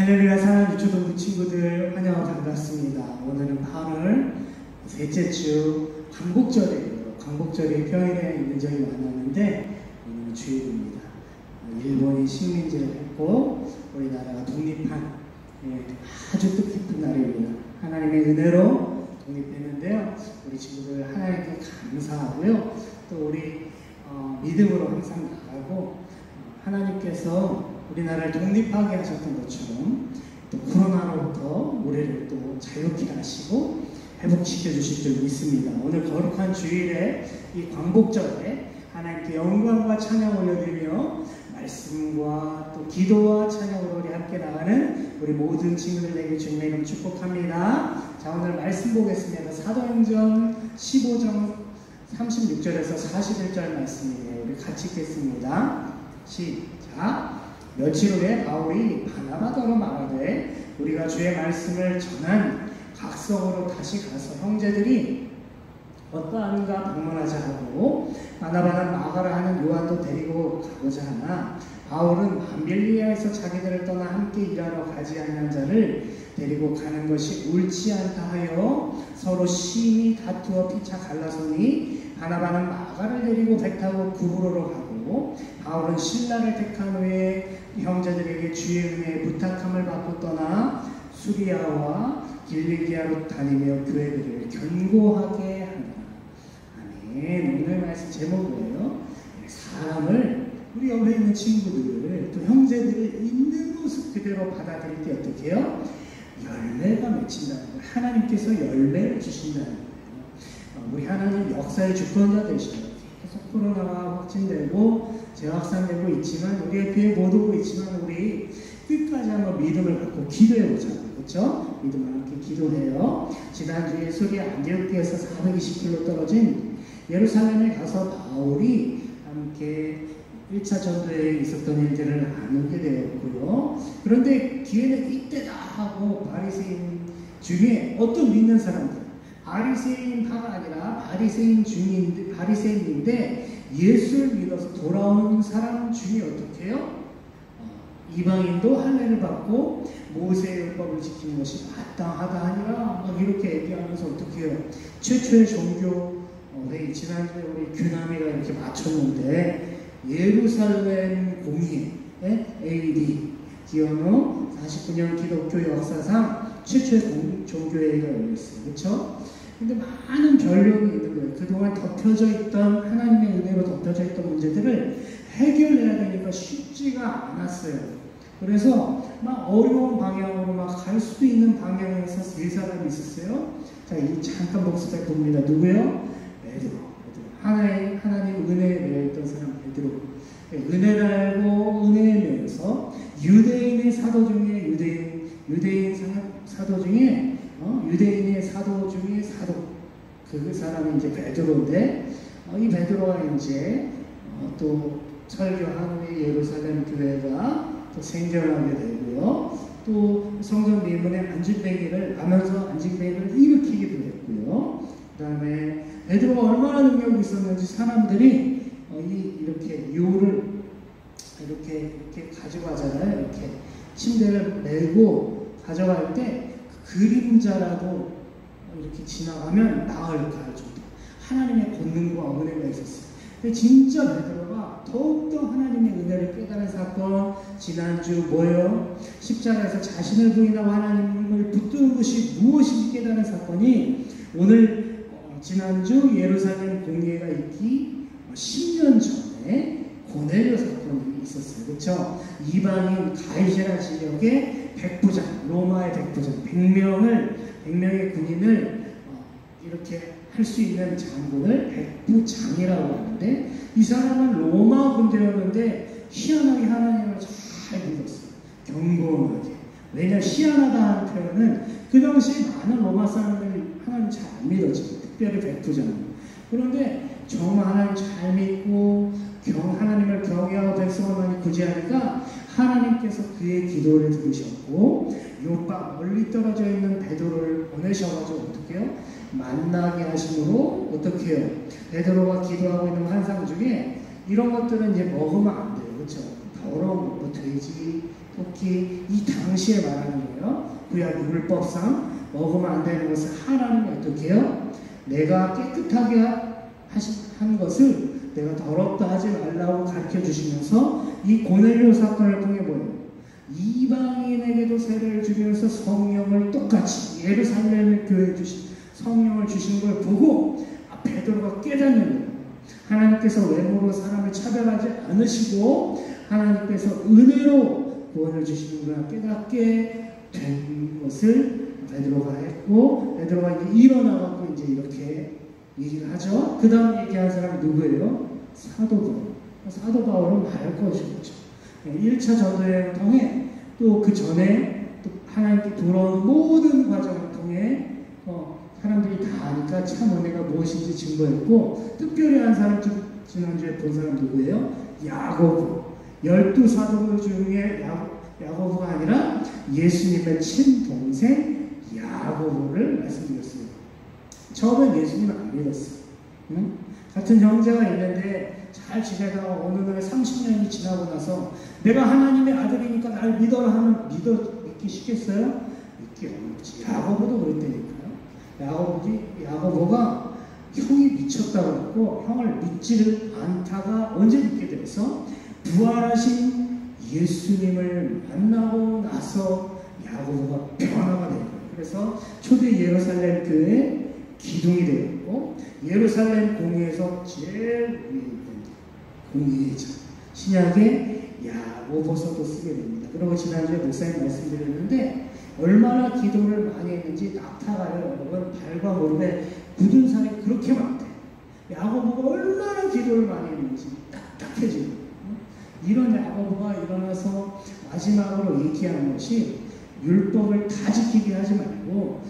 할렐루야. 사랑하는 유초동부 친구들 환영하고 반갑습니다. 오늘은 8월 셋째 주 광복절이에요. 광복절이 평일에 있는 적이 많았는데 오늘은 주일입니다. 일본이 식민지를 했고 우리나라가 독립한 아주 뜻깊은 날입니다. 하나님의 은혜로 독립했는데요. 우리 친구들 하나님께 감사하고요. 또 우리 믿음으로 항상 나가고 하나님께서 우리나라를 독립하게 하셨던 것처럼 또 코로나로부터 우리를 또 자유케 하시고 회복시켜 주실 줄 믿습니다. 오늘 거룩한 주일에 이 광복절에 하나님께 영광과 찬양 올려드리며 말씀과 또 기도와 찬양으로 우리 함께 나가는 우리 모든 친구들에게 주님의 이름 축복합니다. 자, 오늘 말씀 보겠습니다. 사도행전 15장 36절에서 41절 말씀이에요. 우리 같이 읽겠습니다. 시작. 며칠 후에 바울이 바나바더러 말하되 우리가 주의 말씀을 전한 각성으로 다시 가서 형제들이 어떠한가 방문하자 하고 바나바는 마가라 하는 요한도 데리고 가고자 하나 바울은 밤빌리아에서 자기들을 떠나 함께 일하러 가지 않는 자를 데리고 가는 것이 옳지 않다 하여 서로 심히 다투어 피차 갈라서니 바나바는 마가를 데리고 배 타고 구브로로 가고 바울은 신라를 택한 후에 형제들에게 주의 은혜에 부탁함을 받고 떠나 수리아와 길리기아로 다니며 교회들을 견고하게 하니라. 아멘. 오늘 말씀 제목이에요. 사람을 우리 옆에 있는 친구들을 또 형제들을 있는 모습 그대로 받아들일 때 어떻게 해요? 열매가 맺힌다는 거예요. 하나님께서 열매를 주신다는 거예요. 우리 하나님 역사의 주권자 되시고 계속 코로나가 확진되고 재확산되고 있지만 우리의 귀에 못 오고 있지만 우리 끝까지 한번 믿음을 갖고 기도해보자고요. 그렇죠? 믿음을 함께 기도해요. 지난주에 수리아 안디옥에서 420km 떨어진 예루살렘에 가서 바울이 함께 1차 전도에 있었던 일들을 나누게 되었고요. 그런데 기회는 이때다 하고 바리새인 중에 어떤 믿는 사람들, 바리새인파가 아니라 바리새인인데 예수를 믿어서 돌아온 사람 중에 어떻게 해요? 이방인도 할례를 받고 모세의 율법을 지키는 것이 마땅하다 하니라 막 이렇게 얘기하면서 어떻게 해요? 최초의 종교 회의 지난주에 우리 규남이가 이렇게 맞췄는데 예루살렘 공의 AD 기원후 49년 기독교 역사상 최초의 종교회의가 열렸어요. 그렇죠? 근데 많은 변론이 있는 거예요. 그동안 덮여져 있던 하나님의 은혜로 덮여져 있던 문제들을 해결해야 되니까 쉽지가 않았어요. 그래서 막 어려운 방향으로 막 갈 수도 있는 방향에서 세 사람이 있었어요. 자, 이 잠깐 복습해 봅니다. 누구요? 베드로. 하나님 은혜에 매여 있던 사람 베드로. 은혜를 알고 은혜에 매여서 유대인의 사도 중에 유대인의 사도 중에 사도. 그 사람이 이제 베드로인데 이 베드로가 이제 또 설교한 후에 예루살렘 교회가 또 생겨나게 되고요. 또 성전 미문에 안진뱅이를 일으키기도 했고요. 그 다음에 베드로가 얼마나 능력이 있었는지 사람들이 이렇게 요를 이렇게 가져가잖아요. 이렇게 침대를 메고 가져갈 때 그 그림자라도 이렇게 지나가면 나을 갈 정도 하나님의 권능과 은혜가 있었어요. 근데 진짜 베드로가 더욱더 하나님의 은혜를 깨달은 사건, 지난주 뭐예요? 십자가에서 자신을 부인하고 하나님을 붙드는 것이 무엇인지 깨달은 사건이 오늘 지난주 예루살렘 공예가 있기 10년 전에 고넬료 사건이 있었어요. 그렇죠? 이방인 가이사랴 지역의 백부장, 로마의 백부장, 100명의 군인을 이렇게 할 수 있는 장군을 백부장이라고 하는데 이 사람은 로마 군대였는데 희한하게 하나님을 잘 믿었어요. 경건하게. 왜냐 희한하다는 표현은 그 당시 많은 로마 사람들이 하나님 잘 안 믿었죠. 특별히 백부장. 그런데 정말 하나님 잘 믿고 하나님을 경외하고 백성을 많이 구제하니까 하나님께서 그의 기도를 들으셨고 요파 멀리 떨어져 있는 베드로를 보내셔가지고 어떻게 해요? 만나게 하심으로 어떻게 해요? 베드로가 기도하고 있는 환상 중에 이런 것들은 이제 먹으면 안 돼요. 그렇죠? 더러운 뭐 돼지, 특히 이 당시에 말하는 거예요. 구약 율법상 먹으면 안 되는 것을 하나님이 어떻게 해요? 내가 깨끗하게 한 것을 내가 더럽다 하지 말라고 가르쳐 주시면서 이 고넬료 사건을 통해 뭐예요? 이방인에게도 세례를 주면서 성령을 똑같이 예루살렘에 교회 주신 성령을 주신 걸 보고 베드로가 깨닫는 거예요. 하나님께서 외모로 사람을 차별하지 않으시고 하나님께서 은혜로 구원을 주시는구나 깨닫게 된 것을 베드로가 했고, 베드로가 이제 일어나갖고 이제 이렇게 얘기를 하죠. 그 다음 얘기한 사람이 누구예요? 사도 바울. 사도 바울은 말할 것이 없죠. 1차 전도여행을 통해 또 그 전에 또 하나님께 돌아온 모든 과정을 통해 사람들이 다 아니까 참 은혜가 무엇인지 증거했고, 특별히 한 사람 지난주에 본 사람 누구예요? 야고보. 12사도 중에 야고보가 아니라 예수님의 친동생 야고보를 말씀드렸습니다. 처음엔 예수님을 안 믿었어요. 응? 같은 형제가 있는데 잘 지내다가 어느 날 30년이 지나고 나서 내가 하나님의 아들이니까 날 믿어라 하면 믿기 쉽겠어요? 믿기 어렵지. 야고보도 그랬다니까요. 야고보가 형이 미쳤다고 했고 형을 믿지를 않다가 언제 믿게 돼서 부활하신 예수님을 만나고 나서 야고보가 변화가 된 거예요. 그래서 초대 예루살렘 교회 기둥이 되었고, 예루살렘 공회에서 제일 위에 있는 공회의장 신약의 야고보서도 쓰게 됩니다. 그리고 지난주에 목사님 말씀드렸는데 얼마나 기도를 많이 했는지 낙타가요, 여러분 발과 무릎에 굳은 살이 그렇게 많대요. 야고보가 얼마나 기도를 많이 했는지 딱딱해지고, 이런 야고보가 일어나서 마지막으로 얘기하는 것이 율법을 다 지키게 하지 말고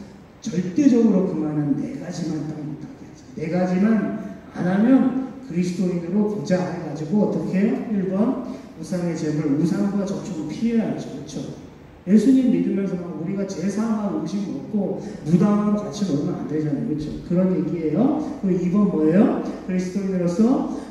절대적으로 그만은 4가지만 딱 못하게 하자. 4가지만 안 하면 그리스도인으로 보자 해가지고 어떻게 해요? 1번 우상의 제물, 우상과 접촉을 피해야죠. 그렇죠? 예수님 믿으면서 막 우리가 제사한 음식 먹고 무당하고 같이 놀면 안 되잖아요. 그렇죠? 그런 얘기예요. 그리고 2번 뭐예요? 그리스도인으로서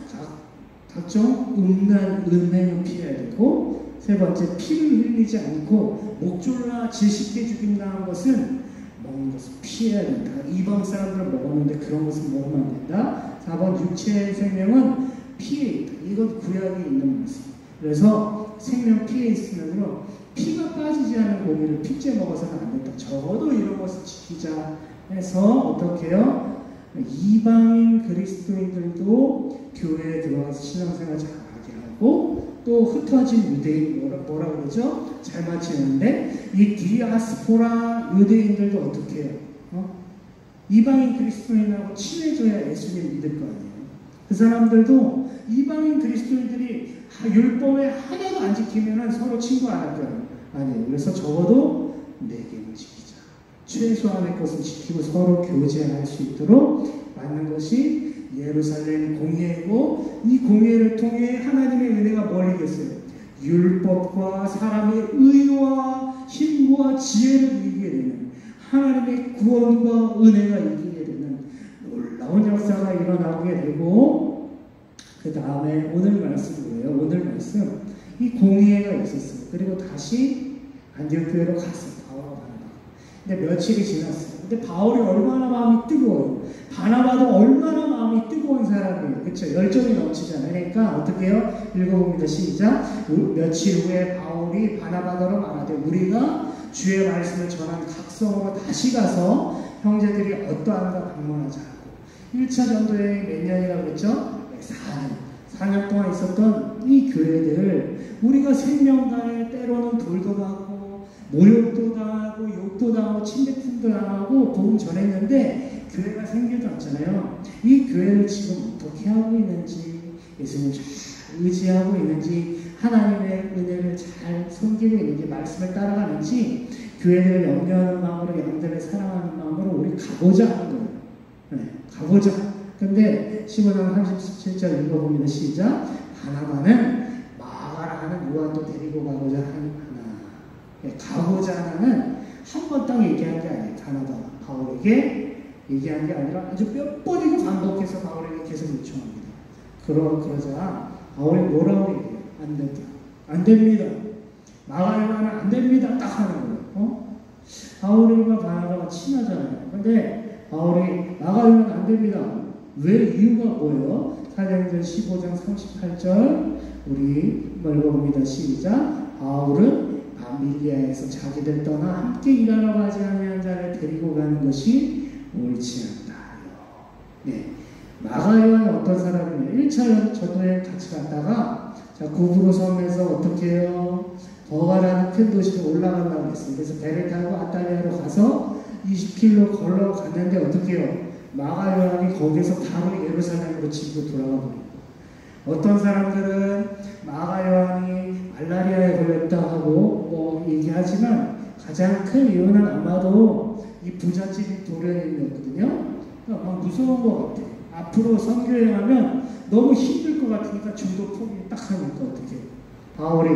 각종 음란, 음행을 피해야 되고, 3번째 피를 흘리지 않고 목졸라 질식해 죽인다는 것은 먹는 것을 피해야 된다. 이방 사람들은 먹었는데 그런 것을 먹으면 안 된다. 4번 육체의 생명은 피해 있다. 이건 구약에 있는 모습. 그래서 생명 피해 있으면서 피가 빠지지 않은 고기를 핏째 먹어서는 안 된다. 적어도 이런 것을 지키자 해서 어떻게 해요? 이방인 그리스도인들도 교회에 들어가서 신앙생활 잘하게 하고, 또 흩어진 유대인 뭐라 그러죠? 잘 맞히는데 이 디아스포라 유대인들도 어떻게 해요? 이방인 그리스도인하고 친해져야 예수님 믿을 거 아니에요. 그 사람들도 이방인 그리스도인들이 율법에 하나도 안 지키면 서로 친구 안 할 거예요. 아니에요. 그래서 적어도 4개는 지키자. 최소한의 것을 지키고 서로 교제할 수 있도록 만든 것이 예루살렘 공회이고, 이 공회를 통해 하나님의 은혜가 뭘 이겼어요? 율법과 사람의 의와 힘과 지혜를 이기게 되는, 하나님의 구원과 은혜가 이기게 되는 놀라운 역사가 일어나게 되고, 그 다음에 오늘 말씀 뭐예요? 오늘 말씀 이 공회가 있었어요. 그리고 다시 안디옥 교회로 갔어요. 바울과 바나바. 근데 며칠이 지났어요. 근데 바울이 얼마나 마음이 뜨거워요. 바나바도 얼마나 마음이 뜨거운 사람이에요. 그렇죠? 열정이 넘치잖아요. 그러니까 어떻게 해요? 읽어봅니다. 시작. 며칠 후에 바울이 바나바더러 말하되 우리가 주의 말씀을 전한 각성으로 다시 가서 형제들이 어떠한가 방문하자 하고, 1차 전도여행이 몇 년이라고 그랬죠? 4년 동안 있었던 이 교회들, 우리가 생명 다해 때로는 돌도 맞고 모욕도 당하고 욕도 당하고 침뱉음도 당하고 복음 전했는데 교회가 생기지 않잖아요. 이 교회를 지금 어떻게 하고 있는지, 예수님 잘 의지하고 있는지, 하나님의 은혜를 잘 섬기고 있는지, 말씀을 따라가는지, 교회를 염려하는 마음으로, 양들을 사랑하는 마음으로 우리 가보자 하는 거예요. 네, 가보자. 근데 15장 37절 읽어봅니다. 시작. 바나바는 마가라 하는 요한도 데리고 가고자 하나. 네, 가고자 하나는 한 번 딱 얘기한 게 아니에요. 바울에게 얘기한 게 아니라 아주 몇 번이고 반복해서 바울에게 계속 요청합니다. 그러자 바울이 뭐라고 얘기해요? 안 된다. 안 됩니다. 마가요한은 안 됩니다. 딱 하는 거예요. 바울과 바나바가 친하잖아요. 근데 바울이 마가요한 안 됩니다. 왜? 이유가 뭐예요? 사도행전 15장 38절 우리 읽어봅니다. 시작. 바울은 밤밀리아에서 자기들 떠나 함께 일하러 가지 아니한 자를 데리고 가는 것이 옳지 않다. 네. 마가요한은 어떤 사람이냐? 1차 전도여행 같이 갔다가 자, 구브로 섬에서 어떻게 해요? 버가라는 큰 도시로 올라가려고 했어요. 그래서 배를 타고 아탈리아로 가서 20km 걸어갔는데 어떻게 해요? 마가요한이 거기서 바로 예루살렘으로 집으로 돌아가 버립니다. 어떤 사람들은 마가요한이 말라리아에 걸렸다 하고 뭐 얘기하지만 가장 큰 이유는 아마도 이 부잣집 도련님이었거든요. 그러니까 막 무서운 것 같아요. 앞으로 선교행하면 너무 힘들 것 같으니까 중도 포기 딱 하니까 어떻게 해요? 바울이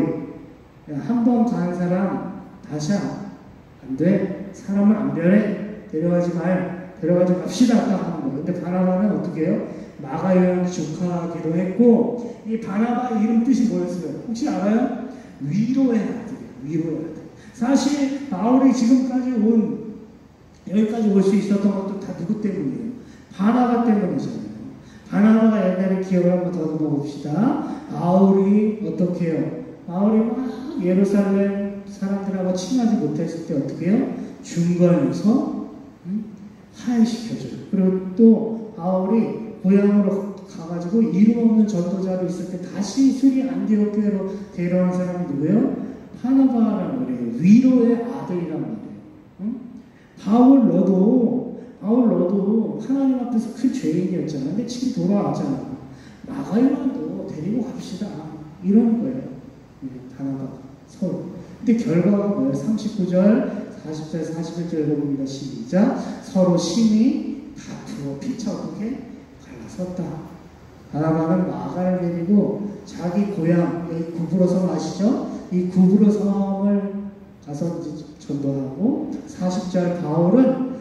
한 번 간 사람 다시 안 돼. 사람은 안 변해. 데려가지 마요. 데려가지 맙시다. 딱 하는 거예요. 근데 바나바는 어떻게 해요? 마가요한 축하하기도 했고 이 바나바 이름 뜻이 뭐였어요? 혹시 알아요? 위로의 아들이에요. 위로의 아들. 사실 바울이 지금까지 여기까지 올 수 있었던 것도 다 누구 때문이에요? 바나바 때문이잖아요. 바나바가 옛날에 기억을 한번 더듬어 봅시다. 바울이 어떻게 해요? 바울이 막 예루살렘 사람들하고 친하지 못했을 때 어떻게 해요? 중간에서 하해시켜줘요. 그리고 또 바울이 고향으로 가가지고 이름 없는 전도자로 있을 때 다시 수리 안디옥교회로 데려온 사람이 누구예요? 바나바라는 거예요. 위로의 아들이란 말이에요. 바울 너도 하나님 앞에서 큰 죄인이었잖아. 근데 지금 돌아왔잖아. 마가요한도 데리고 갑시다. 이런 거예요. 바나바가 서로. 근데 결과가 뭐예요? 39절, 40절, 41절 읽어봅니다. 시작. 서로 심히 다투어 피차 어떻게 갈라섰다. 바나바는 마가를 데리고 자기 고향, 여기 구브로 섬 아시죠? 이 구브로 섬을 가서 전도하고 40절 바울은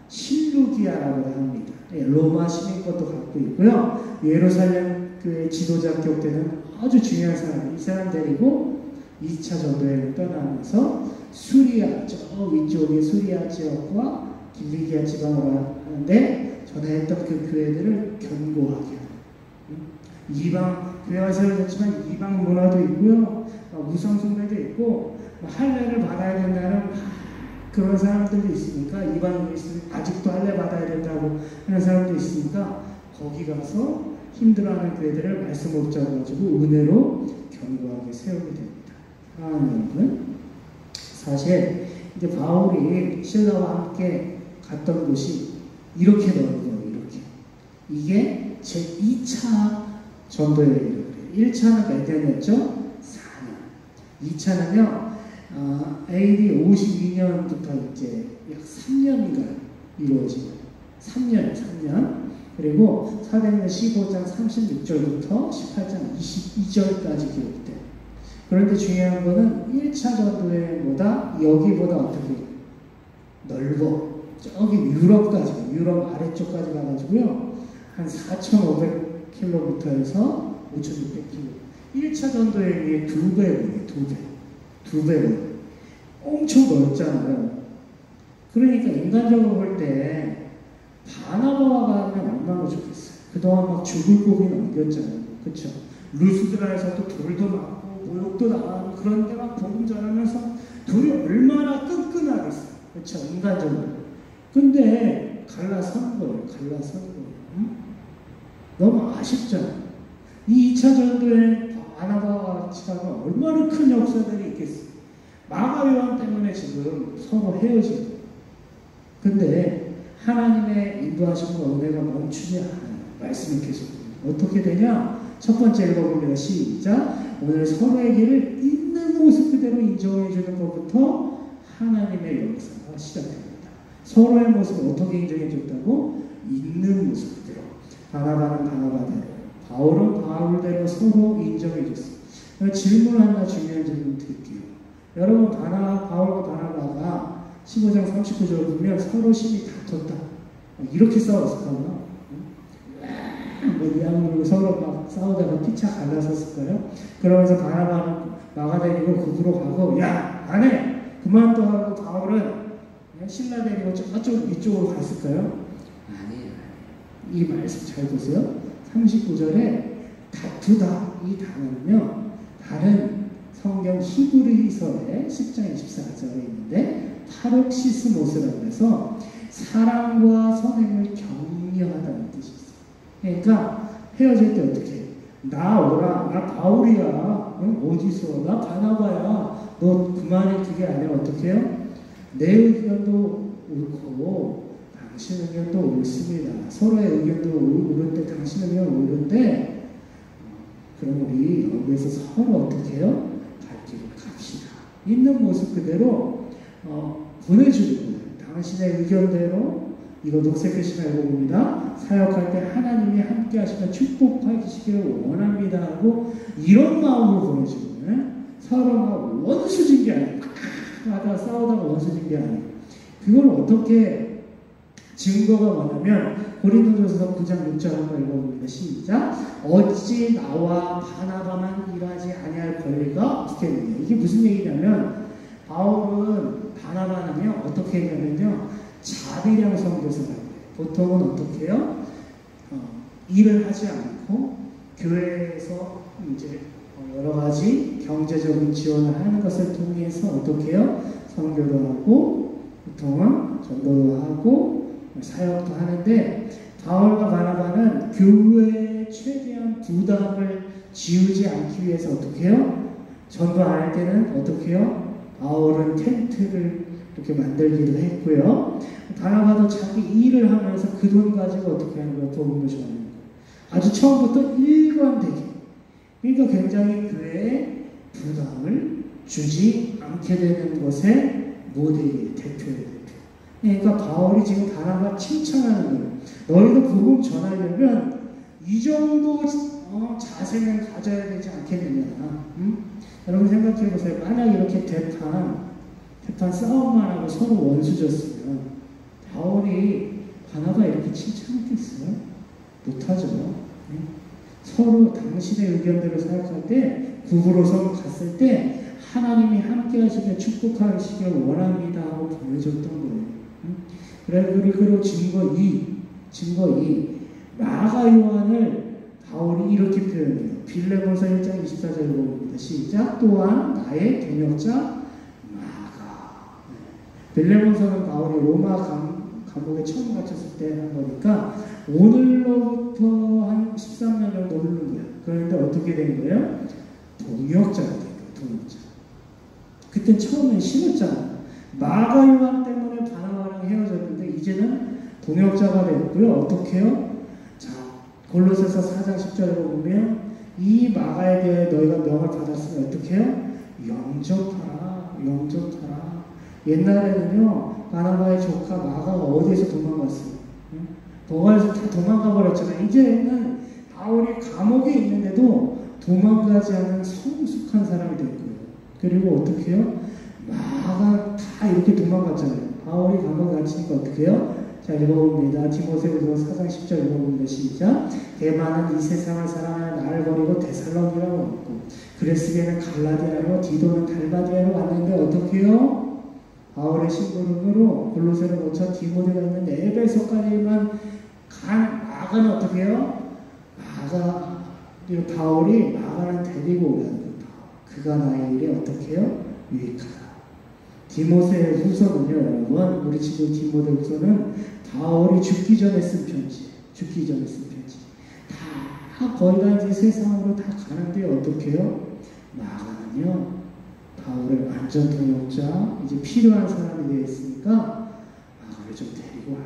실루기아라고 합니다. 로마 시민 것도 갖고 있고요. 예루살렘 교회 지도자 격 때는 아주 중요한 사람, 이 사람 데리고 2차 전도여행을 떠나면서 수리아, 저 위쪽에 수리아 지역과 길리기아 지방으로 하는데 전해했던 그 교회들을 견고하게 하는 이방 교회가 세워졌지만 이방 문화도 있고요. 무성숭배도 있고 할례를 받아야 된다는 그런 사람들도 있으니까 이방인이 있으면 아직도 할례 받아야 된다고 하는 사람도 있으니까 거기 가서 힘들어하는 교회들을 말씀 옥자로 가지고 은혜로 견고하게 세우게 됩니다. 여러분, 사실 이제 바울이 신라와 함께 갔던 곳이 이렇게 넓어요. 이렇게. 이게 제 2차 전도여행이라고 그래요. 1차는 몇 년이었죠? 4년. 2차는요, AD 52년부터 이제 약 3년인가 이루어진 거예요. 3년. 그리고 사도행전 15장 36절부터 18장 22절까지 기록돼요. 그런데 중요한 거는 1차 전도여행보다 여기보다 어떻게 넓어. 저기 유럽 아래쪽까지 가가지고요. 한 4,500km에서 5,600km. 1차 전도여행의 2배예요. 2배. 엄청 넓잖아요. 그러니까 인간적으로 볼 때 바나바와 가면 얼마나 좋겠어요. 그동안 막 죽을 고비 넘겼잖아요. 그쵸? 루스드라에서도 돌도 맞고 모욕도 당하고 그런데 막 복음 전하면서 둘이 얼마나 끈끈하겠어요. 그쵸? 인간적으로. 근데 갈라선 거예요. 응? 너무 아쉽잖아요. 이 2차 전도에 바나바와 같이 가면 얼마나 큰 역사들이 있겠어요. 마가요한 때문에 지금 서로 헤어진 거예요. 근데 하나님의 인도하심과 은혜가 멈추지 않아요. 말씀이 계속. 어떻게 되냐? 첫 번째 읽어봅니다. 시작. 오늘 서로의 길을 있는 모습 그대로 인정해 주는 것부터 하나님의 역사가 시작됩니다. 서로의 모습을 어떻게 인정해 줬다고? 있는 모습 그대로. 바나바는 바나바대로, 바울은 바울대로 서로 인정해 줬어요. 질문 하나 중요한 질문 드릴게요. 여러분, 바울과 바나바가 15장 39절 보면 서로 심히 다퉜다. 이렇게 싸웠을까요? 뭐 이악물고 서로 막 싸우다가 피차 갈라섰을까요? 그러면서 바나바는 막아 데리고 국으로 가고 야 안해 그만둬 하고 바울은 신라 데리고 저쪽 위쪽으로 갔을까요? 아니에요. 이 말씀 잘 보세요. 39절에 다투다 이 단어는요 다른 성경 히브리서의 10장 24절에 있는데 파록시스모스라고 해서 사랑과 선행을 격려하다는 뜻이 있어요. 그러니까 헤어질 때 어떻게 해? 나 오라 나 바울이야 응? 어디서 나 바나바야 너 그만해 그게 아니라 어떻게 해요? 내 의견도 옳고 당신 의견도 옳습니다. 서로의 의견도 옳은데 당신 의견 옳은데 그럼 우리 여기에서 서로 어떻게 해요? 갈 길을 갑시다. 있는 모습 그대로 보내주는 거예요. 당신의 의견대로 이거 녹색글씨 말고 봅니다. 사역할 때 하나님이 함께 하시면 축복하시기를 원합니다 하고 이런 마음으로 보내주는 거예요. 서로가 원수진 게 아니에요. 하다가 싸우다가 원수진 게 아니에요. 그걸 어떻게 증거가 뭐냐면 고린도전서 9장 6절 한번 읽어봅니다. 시작. 어찌 나와 바나바만 일하지 아니할 권리가 어떻게 되냐. 이게 무슨 얘기냐면 바울은 바나바는요 어떻게 했냐면요 자비량 선교사라고 해요. 보통은 어떻게 해요? 일을 하지 않고 교회에서 이제 여러 가지 경제적인 지원을 하는 것을 통해서 어떻게 해요? 선교도 하고 보통은 전도도 하고 사역도 하는데 바울과 바나바는 교회에 최대한 부담을 지우지 않기 위해서 어떻게 해요? 전도 안 할 때는 어떻게 해요? 바울은 텐트를 이렇게 만들기도 했고요. 바나바도 자기 일을 하면서 그 돈 가지고 어떻게 하는 거예요? 복음을 전하는 거예요. 아주 처음부터 일관되게. 그러니까 굉장히 교회에 부담을 주지 않게 되는 것의 모델이에요. 대표예요. 대표. 그러니까 바울이 지금 바나바 칭찬하는 거예요. 너희도 복음 전하려면 이 정도 자세는 가져야 되지 않겠느냐. 여러분 생각해 보세요. 만약 이렇게 대판 싸움만 하고 서로 원수졌으면 바울이 바나바 이렇게 칭찬했겠어요? 못하죠. 서로 당신의 의견대로 생각할 때 국으로서 갔을 때 하나님이 함께 하시며 축복하시길 원합니다 하고 보내줬던 거예요. 그리고 증거 2 마가 요한을 바울이 이렇게 표현해요. 빌레몬서 1장 24절을 봅니다. 시작. 또한 나의 동역자 마가. 빌레몬서는 바울이 로마 감옥에 처음 갇혔을 때 한 거니까 오늘로부터 한 13년 정도 흐른 거예요. 그런데 어떻게 된 거예요? 동역자가 된 거예요. 동역자. 그때 처음엔 싫었잖아요. 마가 요한 때문에 바나바랑 헤어졌는데 이제는 동역자가 됐고요. 어떻게 해요? 자, 골로새서 4장 10절에 보면 이 마가에 대해 너희가 명을 받았으면 어떻게 해요? 영접하라. 옛날에는요 바나바의 조카 마가가 어디에서 도망갔어요? 도가에서 다 도망가 버렸잖아요. 이제는 바울이 감옥에 있는데도 도망가지 않은 성숙한 사람이 됐고요. 그리고 어떻게 해요? 마가 다 이렇게 도망갔잖아요. 바울이 감옥에 갇히니까 어떻게 해요? 자, 읽어봅니다. 디모데후서 4장 10절 읽어봅니다. 시작. 대만은 이 세상을 사랑하여 나를 버리고 데살로니가로 왔고 그레스게는 갈라디아로 디도는 달마디아로 왔는데 어떻게 해요? 바울의 심부름으로 골로새를 거쳐 디모데가 있는 에베소까지만 간 마가는 어떻게 해요? 바울이 마가는 데리고 오라는 거예요. 그가 나의 일에 어떻게 해요? 유익하다. 디모데 후서는요, 여러분, 우리 지금 디모데 후서는 바울이 죽기 전에 쓴 편지. 다 거의 다 이제 세상으로 다 가는데 어떻게 해요? 마가는요, 바울의 완전 동역자, 이제 필요한 사람이 되어 있으니까 마가를 좀 데리고 와라.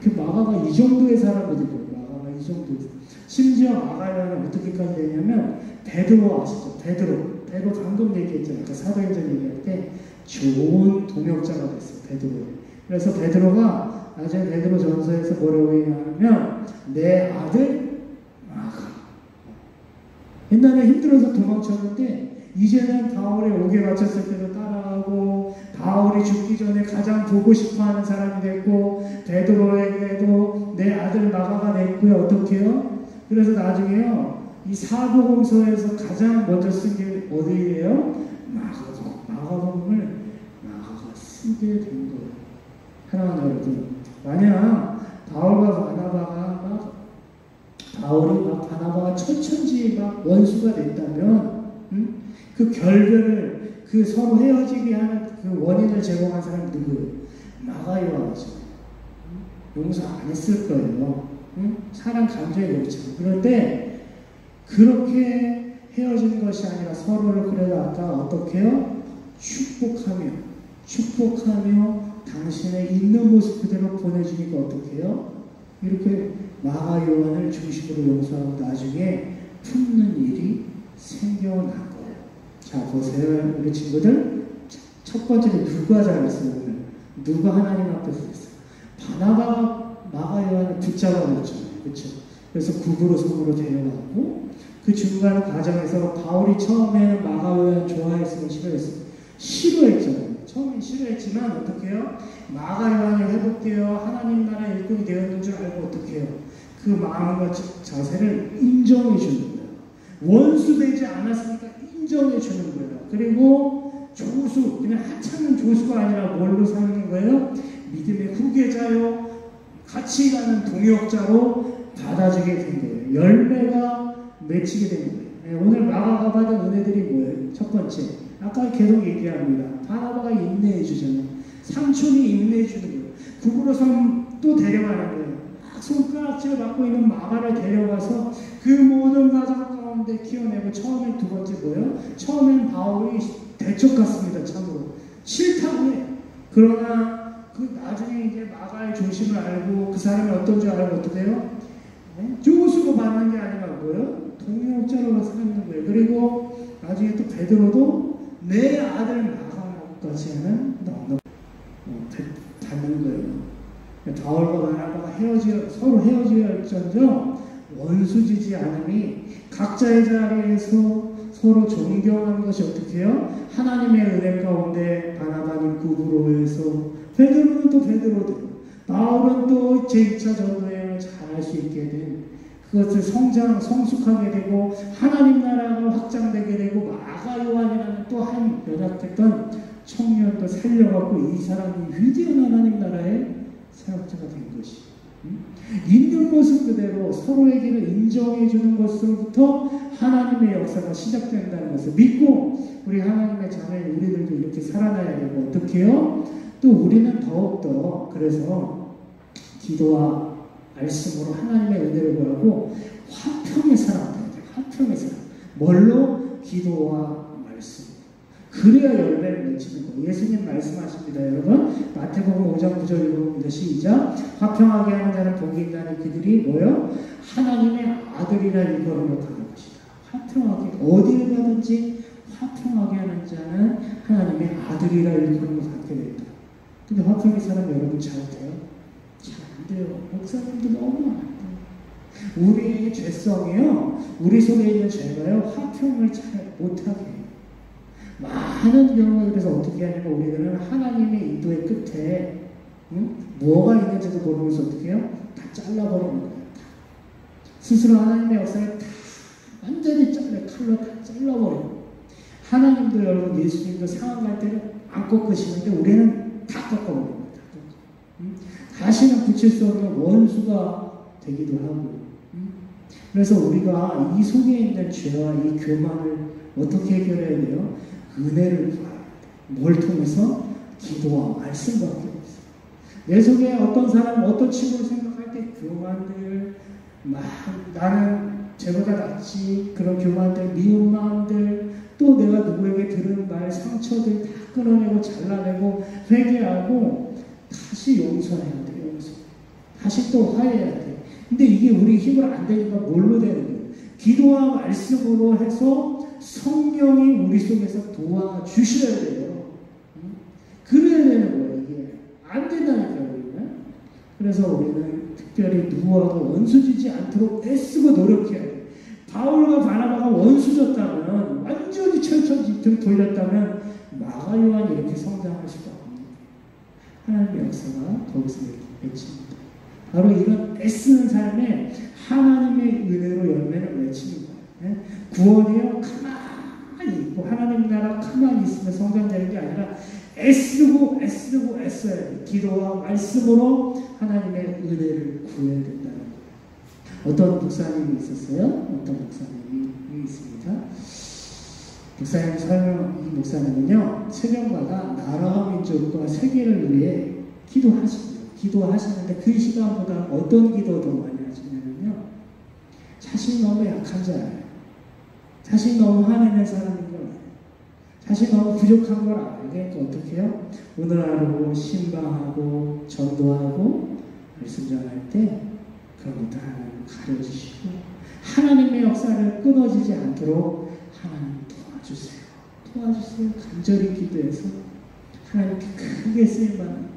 이렇게 마가가 이 정도의 사람이 되고, 마가가 이 정도. 심지어 마가는 어떻게까지 되냐면 베드로 아시죠? 베드로 방금 얘기했잖아요. 그 사도행전 얘기할 때 좋은 동역자가 됐어요. 베드로. 그래서 베드로가 나중에 베드로 전서에서 뭐라고 얘기하냐면 내 아들 마가. 옛날에 힘들어서 도망쳤는데 이제는 바울의 옥에 갇혔을 때도 따라가고 바울이 죽기 전에 가장 보고 싶어하는 사람이 됐고 베드로에게도 내 아들 마가가 됐고요. 어떻게 해요? 그래서 나중에요 이 사복음서에서 가장 먼저 쓴 게 어디예요? 마가복음을 마가가 쓰게 된 거예요. 사랑하는 여러분, 만약 바울과 바나바가 천천히 원수가 됐다면, 그 결별을, 그 서로 헤어지게 하는 그 원인을 제공한 사람이 누구예요? 마가 요한이죠. 용서 안 했을 거예요. 사람 감정이 그렇죠. 그런데 그렇게 헤어지는 것이 아니라 서로를 그래도 아까 어떻게 해요? 축복하며 당신의 있는 모습 그대로 보내주니까 어떻게 해요? 이렇게 마가 요한을 중심으로 용서하고 나중에 품는 일이 생겨난 거예요. 자, 보세요. 우리 친구들. 첫 번째로 누가 잘했어요, 오늘? 누가 하나님 앞에서 했어요? 바나바가 마가 요한을 붙잡아줬잖아요. 그렇죠? 그래서 국으로 성으로 데려가고, 그 중간 과정에서 바울이 처음에는 마가 요한 좋아했으면 싫어했잖아요. 처음엔 싫어했지만 어떻게 해요? 마가 요한이 회복되어 하나님 나라의 일꾼이 되었는 줄 알고 어떻게 해요? 그 마음과 자세를 인정해 주는 거예요. 원수되지 않았으니까 인정해 주는 거예요. 그리고 조수, 그냥 하찮은 조수가 아니라 뭘로 삼는 거예요? 믿음의 후계자요, 같이 가는 동역자로 받아주게 된 거예요. 열매가 맺히게 된 거예요. 네, 오늘 마가가 받은 은혜들이 뭐예요? 첫 번째, 아까 계속 얘기합니다. 바나바가 인내해 주잖아요. 삼촌이 인내해 주는 거예요. 국으로서 또 데려가는 거예요. 손가락질 받고 있는 마가를 데려가서 그 모든 가정 가운데 키워내고, 처음엔 두 번째 뭐예요? 처음엔 바울이 대적 같습니다. 참으로 싫다고 해. 그러나 그 나중에 이제 마가의 중심을 알고 그 사람이 어떤 줄 알고 어떻게 해요? 조수로 받는 게 아니라 뭐예요? 동역자로 삼는 거예요. 그리고 나중에 또 베드로도 내 아들 마가까지 하는 받는 거예요. 바울과 바나바가 서로 헤어져야 할지언정 원수지지 않으니 각자의 자리에서 서로 존경하는 것이 어떻게 해요? 하나님의 은혜 가운데 바나바는 구브로에서, 베드로는 또 베드로대로, 바울은 또 제2차 전도여행을 잘할 수 있게 된, 그것을 성숙하게 되고 하나님 나라가 확장되게 되고, 마가 요한이라는 또 한 연약했던 청년도 살려갖고 이 사람이 위대한 하나님 나라의 사역자가 된 것이, 있는 모습 그대로 서로에게는 인정해주는 것으로부터 하나님의 역사가 시작된다는 것을 믿고, 우리 하나님의 자녀인 우리들도 이렇게 살아나야 되고, 어떻게 해요? 또 우리는 더욱더 그래서 기도와 말씀으로 하나님의 은혜를 구하고 화평의 사람 돼야 돼요. 화평의 사람. 뭘로? 기도와 말씀. 그래야 열매를 맺히는 거예요. 예수님 말씀하십니다, 여러분. 마태복음 5장 9절 읽어봅니다. 시작. 화평하게 하는 자는 복이 있나니 그들이 뭐요? 하나님의 아들이라 일컬음을 받을 것이다. 화평하게, 어디를 가든지 화평하게 하는 자는 하나님의 아들이라 일컬음을 받게 된다. 근데 화평의 사람 여러분 잘 돼요? 잘 안 돼요. 목사님도 너무 안 돼요. 우리의 죄성이요, 우리 속에 있는 죄가요, 화평을 잘 못하게 해요. 많은 경우에. 그래서 어떻게 하냐면 우리들은 하나님의 인도의 끝에 뭐가 있는지도 모르면서 어떻게 해요? 다 잘라버리는 거예요. 스스로 하나님의 역사를 다 완전히 칼로 다 잘라버려요. 하나님도 여러분, 예수님도 상한 갈 때는 안 꺾으시는데 우리는 다 꺾어버립니다. 다시는 붙일 수 없는 원수가 되기도 하고. 그래서 우리가 이 속에 있는 죄와 이 교만을 어떻게 해결해야 돼요? 은혜를 구해야 돼요. 뭘 통해서? 기도와 말씀밖에 없어요. 내 속에 어떤 사람, 어떤 친구를 생각할 때 교만들, 나는 쟤보다 낫지, 그런 교만들, 미운 마음들, 또 내가 누구에게 들은 말, 상처들 다 끊어내고 잘라내고 회개하고 다시 용서해야 돼. 다시 또 화해해야 돼. 근데 이게 우리 힘으로 안 되니까 뭘로 되는 거예요? 기도와 말씀으로 해서 성령이 우리 속에서 도와주셔야 돼요. 그래야 되는 거예요. 이게 안 된다니까요, 우리는. 그래서 우리는 특별히 누구와도 원수지지 않도록 애쓰고 노력해야 돼요. 바울과 바나바가 원수졌다면, 완전히 철천지등 돌렸다면 마가 요한이 이렇게 성장할 수가 없는 거예요. 하나님의 역사가 거기서 이렇게 맺힙니다. 바로 이런 애쓰는 삶에 하나님의 은혜로 열매를 맺히는 거예요. 예? 구원이요 가만히 있고 하나님 나라 가만히 있으면 성장되는 게 아니라 애쓰고 애써야 돼. 기도와 말씀으로 하나님의 은혜를 구해야 된다는 거예요. 어떤 목사님이 있었어요? 어떤 목사님이 있습니다. 목사님 설명, 이 목사님은요 체면가가 나라와 민족과 세계를 위해 기도하시는데 그 시간보다 어떤 기도 더 많이 하시냐면요, 자신이 너무 약한 자예요. 자신이 너무 화내는 사람인 걸 알아요. 자신이 너무 부족한 걸 알아요. 그러니까 어떻게 해요? 오늘 하루 신방하고 전도하고 말씀 전할 때 그런 것들 하나님 가려주시고 하나님의 역사를 끊어지지 않도록 하나님 도와주세요. 간절히 기도해서 하나님께 크게 쓰임받는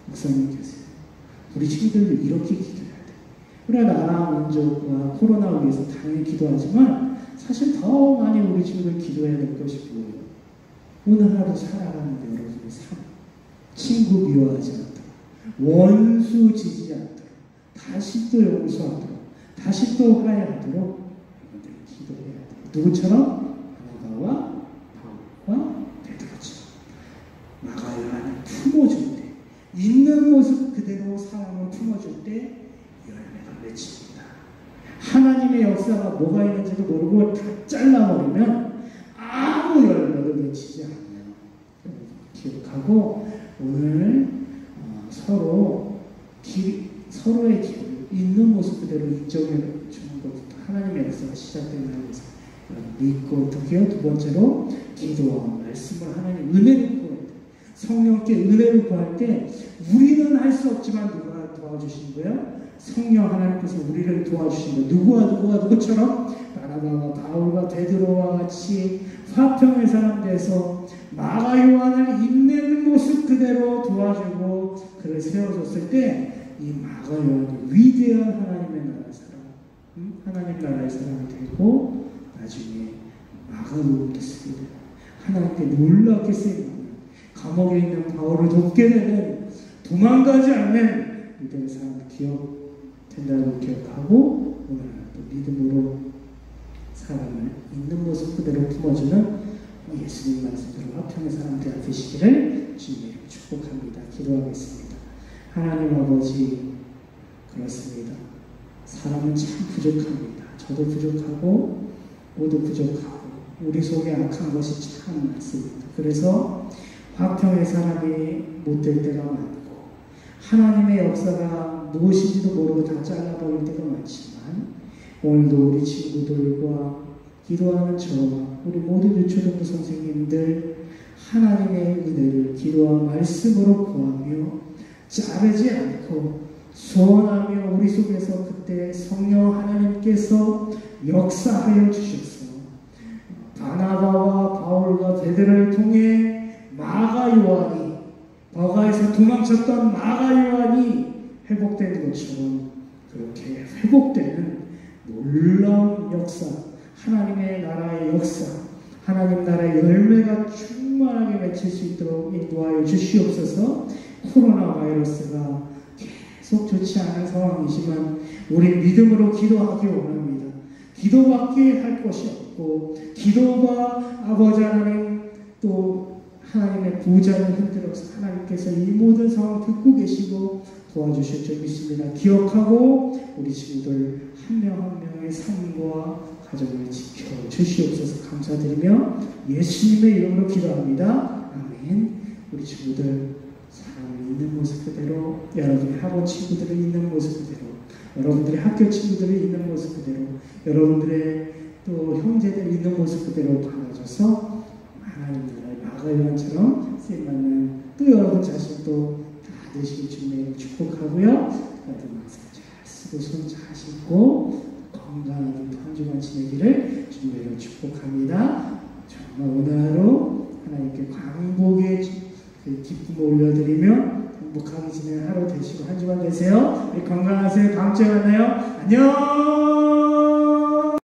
목사님 계세요. 우리 친구들도 이렇게 기도해야 돼. 우리가 나라 민족과 코로나를 위해서 당연히 기도하지만 사실 더 많이 우리 친구들 기도해야 될 것이 뭐예요? 오늘 하루 살아가는 여러분의 삶, 친구 미워하지 않도록, 원수 지지 않도록, 다시 또 용서하도록, 다시 또 화해하도록 여러분들 기도해야 돼요. 누구처럼? 마가와 바울과 베드로처럼. 마가 요한을 품어줄 때, 있는 모습 그대로 사랑을 품어줄 때 열매가 맺힙니다. 하나님의 역사가 뭐가 있는지도 모르고 다 잘라버리면 아무 열매도 맺히지 않아요. 기억하고 오늘 서로의 기회를 있는 모습 그대로 인정해 주는 것부터 하나님의 역사가 시작된다는 것을 믿고, 어떻게요? 두 번째로 기도와 말씀을 하나님 은혜를 구할 때, 성령께 은혜를 구할 때 우리는 할 수 없지만 누가 도와주신 거예요? 성령 하나님께서 우리를 도와주신 거예요. 누구처럼? 바나바와 바울과 베드로와 같이 화평의 사람 돼서 마가 요한을 인내는 모습 그대로 도와주고 그를 세워줬을 때 이 마가 요한이 위대한 하나님의 나라의 사람, 하나님 나라의 사람이 되고 나중에 마가복음도 쓰게 돼요. 하나님께 놀랍게 쓰이는, 감옥에 있는 바울을 돕게 되는, 도망가지 않는 믿음의 사람 된다고 기억하고 오늘 또 믿음으로 사람을 있는 모습 그대로 품어주는 예수님 말씀대로 화평의 사람들 되시기를 주님의 이름으로 축복합니다. 기도하겠습니다. 하나님 아버지, 그렇습니다. 사람은 참 부족합니다. 저도 부족하고 모두 부족하고 우리 속에 악한 것이 참 많습니다. 그래서 화평의 사람이 못될 때가 많고 하나님의 역사가 무엇인지도 모르고 다 잘라버릴 때가 많지만 오늘도 우리 친구들과 기도하는 저와 우리 모든 유초등부 선생님들 하나님의 은혜를 기도와 말씀으로 구하며 자르지 않고 소원하며 우리 속에서 그때 성령 하나님께서 역사하여 주셔서 바나바와 바울과 베드로를 통해 마가 요한이, 버가에서 도망쳤던 마가 요한이 회복되는 것처럼 그렇게 회복되는 놀라운 역사, 하나님의 나라의 역사, 하나님 나라의 열매가 충만하게 맺힐 수 있도록 인도하여 주시옵소서. 코로나 바이러스가 계속 좋지 않은 상황이지만 우리 믿음으로 기도하기 원합니다. 기도밖에 할 것이 없고 기도가 아버지 하나님 또 하나님의 보좌를 흔들어서 하나님께서 이 모든 상황을 듣고 계시고 도와주실 줄 믿습니다. 기억하고 우리 친구들 한 명 한 명의 삶과 가정을 지켜 주시옵소서. 감사드리며 예수님의 이름으로 기도합니다. 아멘. 우리 친구들 사람이 있는 모습 그대로, 여러분의 학원 친구들이 있는 모습 그대로, 여러분들의 학교 친구들이 있는 모습 그대로, 여러분들의 또 형제들 있는 모습 그대로 받아줘서 하나님 나라의 마가 요한처럼 쓰임받는 또 여러분 자신도 다 되시길 주님의 축복하고요. 다들 마스크 잘 쓰고 손 잘 씻고 건강한 한 주간 지내기를 주님의 축복합니다. 정말 오늘 하루 하나님께 광복의 그 기쁨을 올려드리며 행복하게 지내는 하루 되시고 한 주간 되세요. 건강하세요. 다음 주에 만나요. 안녕.